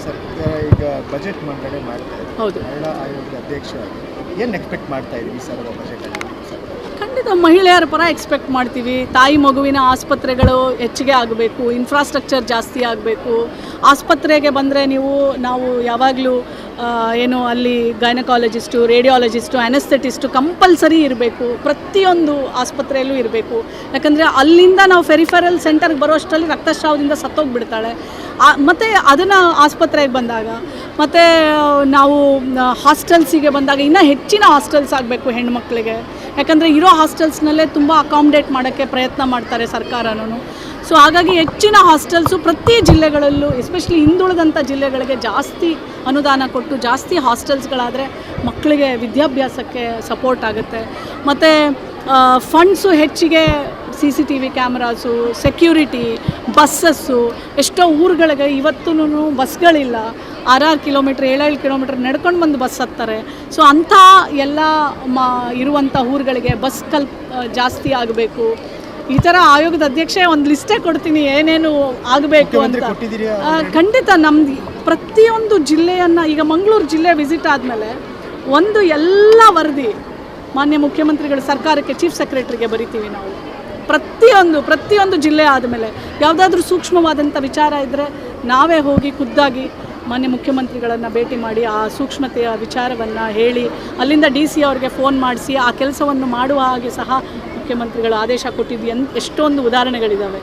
Sir ಈಗ budget ಮಂಡನೆ ಮಾಡ್ತಾ ಇದ್ದಾರೆ. ಹೌದು. ಮಹಿಳಾ ಆಯೋಗದ ಅಧ್ಯಕ್ಷರಾಗಿ ಏನು ಎಕ್ಸ್ಪೆಕ್ಟ್ ಮಾಡ್ತಾ ಇದ್ದೀವಿ ಈ ಸಲದ ಬಜೆಟಲ್ಲಿ? ಖಂಡಿತ ಮಹಿಳೆಯರ ಪರ ಎಕ್ಸ್ಪೆಕ್ಟ್ ಮಾಡ್ತೀವಿ. ತಾಯಿ ಮಗುವಿನ ಆಸ್ಪತ್ರೆಗಳು ಹೆಚ್ಚಿಗೆ ಆಗಬೇಕು, ಇನ್ಫ್ರಾಸ್ಟ್ರಕ್ಚರ್ ಜಾಸ್ತಿ ಆಗಬೇಕು. ಆಸ್ಪತ್ರೆಗೆ ಬಂದರೆ ನಾವು ಯಾವಾಗಲೂ ಏನು ಅಲ್ಲಿ ಗೈನಕಾಲಜಿಸ್ಟು, ರೇಡಿಯಾಲಜಿಸ್ಟು, ಅನೆಸ್ಥೆಟಿಸ್ಟು ಕಂಪಲ್ಸರಿ ಇರಬೇಕು, ಪ್ರತಿಯೊಂದು ಆಸ್ಪತ್ರೆಯಲ್ಲೂ ಇರಬೇಕು. ಯಾಕಂದರೆ ಅಲ್ಲಿಂದ ನಾವು ಫೆರಿಫೆರಲ್ ಸೆಂಟರ್ಗೆ ಬರೋಷ್ಟರಲ್ಲಿ ರಕ್ತಸ್ರಾವದಿಂದ ಸತ್ತೋಗ್ಬಿಡ್ತಾಳೆ. ಮತ್ತು ಅದನ್ನು ಆಸ್ಪತ್ರೆಗೆ ಬಂದಾಗ ಮತ್ತು ನಾವು ಹಾಸ್ಟೆಲ್ಸಿಗೆ ಬಂದಾಗ ಇನ್ನೂ ಹೆಚ್ಚಿನ ಹಾಸ್ಟೆಲ್ಸ್ ಆಗಬೇಕು ಹೆಣ್ಮಕ್ಳಿಗೆ. ಯಾಕಂದರೆ ಇರೋ ಹಾಸ್ಟೆಲ್ಸ್ನಲ್ಲೇ ತುಂಬ ಅಕಾಮಿಡೇಟ್ ಮಾಡೋಕ್ಕೆ ಪ್ರಯತ್ನ ಮಾಡ್ತಾರೆ ಸರ್ಕಾರನೂ. ಸೊ ಹಾಗಾಗಿ ಹೆಚ್ಚಿನ ಹಾಸ್ಟೆಲ್ಸು ಪ್ರತಿ ಜಿಲ್ಲೆಗಳಲ್ಲೂ, ಎಸ್ಪೆಷಲಿ ಹಿಂದುಳಿದಂಥ ಜಿಲ್ಲೆಗಳಿಗೆ ಜಾಸ್ತಿ ಅನುದಾನ ಕೊಟ್ಟು ಜಾಸ್ತಿ ಹಾಸ್ಟೆಲ್ಸ್ಗಳಾದರೆ ಮಕ್ಕಳಿಗೆ ವಿದ್ಯಾಭ್ಯಾಸಕ್ಕೆ ಸಪೋರ್ಟ್ ಆಗುತ್ತೆ. ಮತ್ತು ಫಂಡ್ಸು ಹೆಚ್ಚಿಗೆ CCTV ಕ್ಯಾಮ್ರಾಸು, ಸೆಕ್ಯೂರಿಟಿ, ಬಸ್ಸಸ್ಸು. ಎಷ್ಟೋ ಊರುಗಳಿಗೆ ಇವತ್ತೂ ಬಸ್ಗಳಿಲ್ಲ. 6 ಕಿಲೋಮೀಟ್ರ್ 7 ಕಿಲೋಮೀಟ್ರ್ ನಡ್ಕೊಂಡು ಬಂದು ಬಸ್ ಹತ್ತಾರೆ. ಸೊ ಅಂಥ ಎಲ್ಲ ಇರುವಂಥ ಊರುಗಳಿಗೆ ಬಸ್ ಜಾಸ್ತಿ ಆಗಬೇಕು. ಈ ಥರ ಆಯೋಗದ ಅಧ್ಯಕ್ಷೆ ಒಂದು ಲಿಸ್ಟೇ ಕೊಡ್ತೀನಿ ಏನೇನು ಆಗಬೇಕು ಅಂತ. ಖಂಡಿತ ನಮ್ದು ಪ್ರತಿಯೊಂದು ಜಿಲ್ಲೆಯನ್ನು, ಈಗ ಮಂಗಳೂರು ಜಿಲ್ಲೆ ವಿಸಿಟ್ ಆದಮೇಲೆ ಒಂದು ಎಲ್ಲ ವರದಿ ಮಾನ್ಯ ಮುಖ್ಯಮಂತ್ರಿಗಳ ಸರ್ಕಾರಕ್ಕೆ, ಚೀಫ್ ಸೆಕ್ರೆಟರಿಗೆ ಬರಿತೀವಿ ನಾವು. ಪ್ರತಿಯೊಂದು ಜಿಲ್ಲೆ ಆದಮೇಲೆ ಯಾವುದಾದ್ರೂ ಸೂಕ್ಷ್ಮವಾದಂಥ ವಿಚಾರ ಇದ್ದರೆ ನಾವೇ ಹೋಗಿ ಖುದ್ದಾಗಿ ಮಾನ್ಯ ಮುಖ್ಯಮಂತ್ರಿಗಳನ್ನು ಭೇಟಿ ಮಾಡಿ ಆ ಸೂಕ್ಷ್ಮತೆಯ ವಿಚಾರವನ್ನು ಹೇಳಿ, ಅಲ್ಲಿಂದ DC ಅವ್ರಿಗೆ ಫೋನ್ ಮಾಡಿಸಿ ಆ ಕೆಲಸವನ್ನು ಮಾಡುವ ಹಾಗೆ ಸಹ ಮುಖ್ಯಮಂತ್ರಿಗಳು ಆದೇಶ ಕೊಟ್ಟಿದ್ದು ಎಷ್ಟೊಂದು ಉದಾಹರಣೆಗಳಿದ್ದಾವೆ.